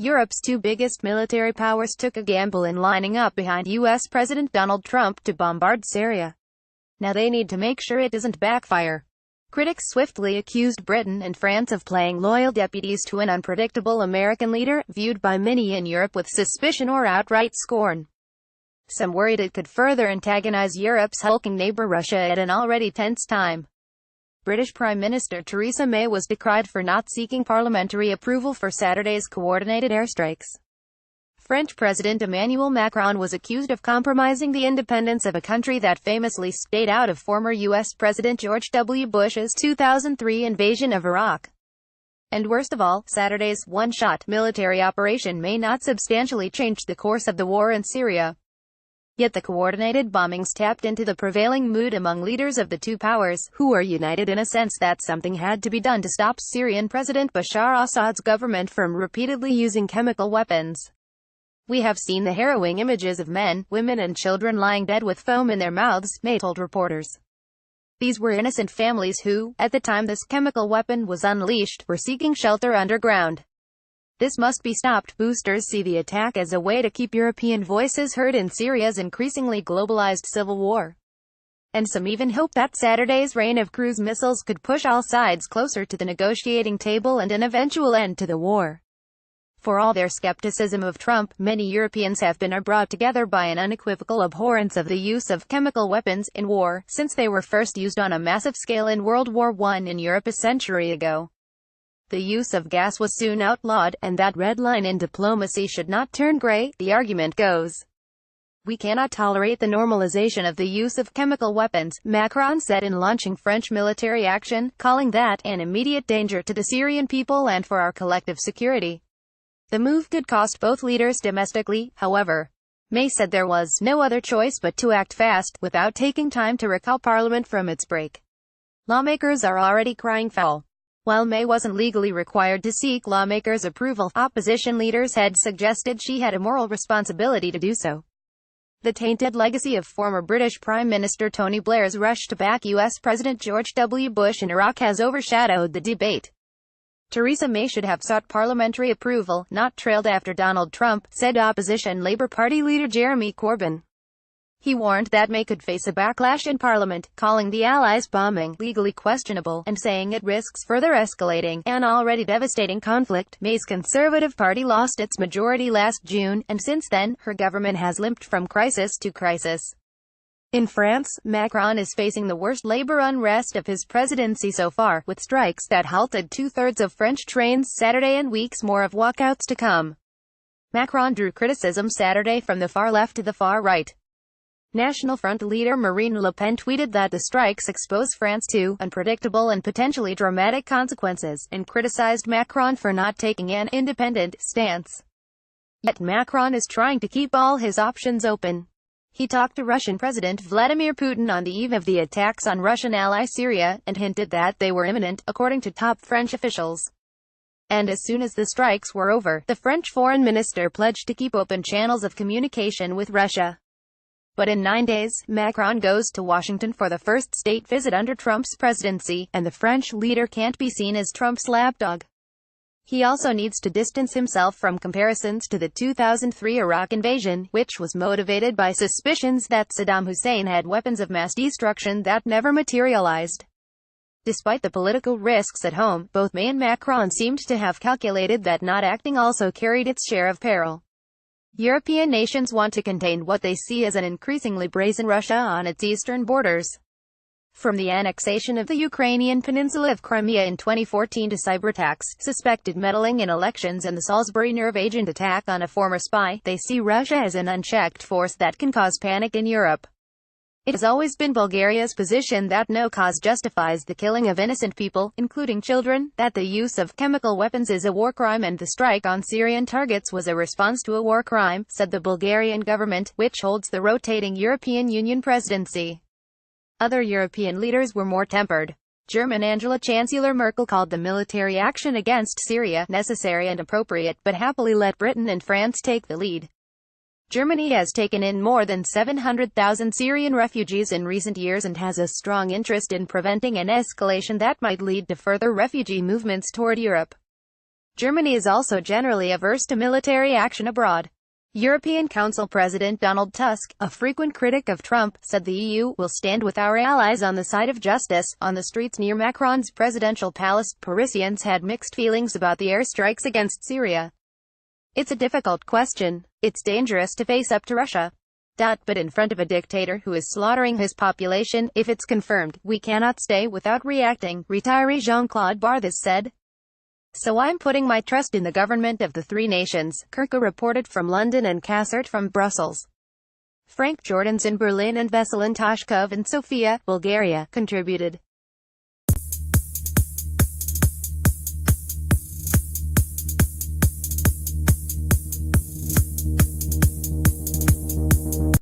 Europe's two biggest military powers took a gamble in lining up behind U.S. President Donald Trump to bombard Syria. Now they need to make sure it doesn't backfire. Critics swiftly accused Britain and France of playing loyal deputies to an unpredictable American leader, viewed by many in Europe with suspicion or outright scorn. Some worried it could further antagonize Europe's hulking neighbor Russia at an already tense time. British Prime Minister Theresa May was decried for not seeking parliamentary approval for Saturday's coordinated airstrikes. French President Emmanuel Macron was accused of compromising the independence of a country that famously stayed out of former U.S. President George W. Bush's 2003 invasion of Iraq. And worst of all, Saturday's one-shot military operation may not substantially change the course of the war in Syria. Yet the coordinated bombings tapped into the prevailing mood among leaders of the two powers, who are united in a sense that something had to be done to stop Syrian President Bashar Assad's government from repeatedly using chemical weapons. We have seen the harrowing images of men, women and children lying dead with foam in their mouths, May told reporters. These were innocent families who, at the time this chemical weapon was unleashed, were seeking shelter underground. This must be stopped. Boosters see the attack as a way to keep European voices heard in Syria's increasingly globalized civil war. And some even hope that Saturday's rain of cruise missiles could push all sides closer to the negotiating table and an eventual end to the war. For all their skepticism of Trump, many Europeans have been brought together by an unequivocal abhorrence of the use of chemical weapons in war, since they were first used on a massive scale in World War I in Europe a century ago. The use of gas was soon outlawed, and that red line in diplomacy should not turn gray, the argument goes. We cannot tolerate the normalization of the use of chemical weapons, Macron said in launching French military action, calling that an immediate danger to the Syrian people and for our collective security. The move could cost both leaders domestically, however. May said there was no other choice but to act fast, without taking time to recall Parliament from its break. Lawmakers are already crying foul. While May wasn't legally required to seek lawmakers' approval, opposition leaders had suggested she had a moral responsibility to do so. The tainted legacy of former British Prime Minister Tony Blair's rush to back U.S. President George W. Bush in Iraq has overshadowed the debate. Theresa May should have sought parliamentary approval, not trailed after Donald Trump, said opposition Labour Party leader Jeremy Corbyn. He warned that May could face a backlash in Parliament, calling the Allies' bombing legally questionable, and saying it risks further escalating an already devastating conflict. May's Conservative Party lost its majority last June, and since then, her government has limped from crisis to crisis. In France, Macron is facing the worst labor unrest of his presidency so far, with strikes that halted two-thirds of French trains Saturday and weeks more of walkouts to come. Macron drew criticism Saturday from the far left to the far right. National Front leader Marine Le Pen tweeted that the strikes expose France to unpredictable and potentially dramatic consequences, and criticized Macron for not taking an independent stance. Yet Macron is trying to keep all his options open. He talked to Russian President Vladimir Putin on the eve of the attacks on Russian ally Syria, and hinted that they were imminent, according to top French officials. And as soon as the strikes were over, the French foreign minister pledged to keep open channels of communication with Russia. But in 9 days, Macron goes to Washington for the first state visit under Trump's presidency, and the French leader can't be seen as Trump's lapdog. He also needs to distance himself from comparisons to the 2003 Iraq invasion, which was motivated by suspicions that Saddam Hussein had weapons of mass destruction that never materialized. Despite the political risks at home, both May and Macron seemed to have calculated that not acting also carried its share of peril. European nations want to contain what they see as an increasingly brazen Russia on its eastern borders. From the annexation of the Ukrainian peninsula of Crimea in 2014 to cyberattacks, suspected meddling in elections and the Salisbury nerve agent attack on a former spy, they see Russia as an unchecked force that can cause panic in Europe. It has always been Bulgaria's position that no cause justifies the killing of innocent people, including children, that the use of chemical weapons is a war crime and the strike on Syrian targets was a response to a war crime, said the Bulgarian government, which holds the rotating European Union presidency. Other European leaders were more tempered. German Chancellor Merkel called the military action against Syria necessary and appropriate, but happily let Britain and France take the lead. Germany has taken in more than 700,000 Syrian refugees in recent years and has a strong interest in preventing an escalation that might lead to further refugee movements toward Europe. Germany is also generally averse to military action abroad. European Council President Donald Tusk, a frequent critic of Trump, said the EU will stand with our allies on the side of justice. On the streets near Macron's presidential palace, Parisians had mixed feelings about the airstrikes against Syria. It's a difficult question. It's dangerous to face up to Russia. But in front of a dictator who is slaughtering his population, if it's confirmed, we cannot stay without reacting, retiree Jean-Claude Barthès said. So I'm putting my trust in the government of the three nations, Kirka reported from London and Kassert from Brussels. Frank Jordan's in Berlin and Veselin Toshkov in Sofia, Bulgaria, contributed.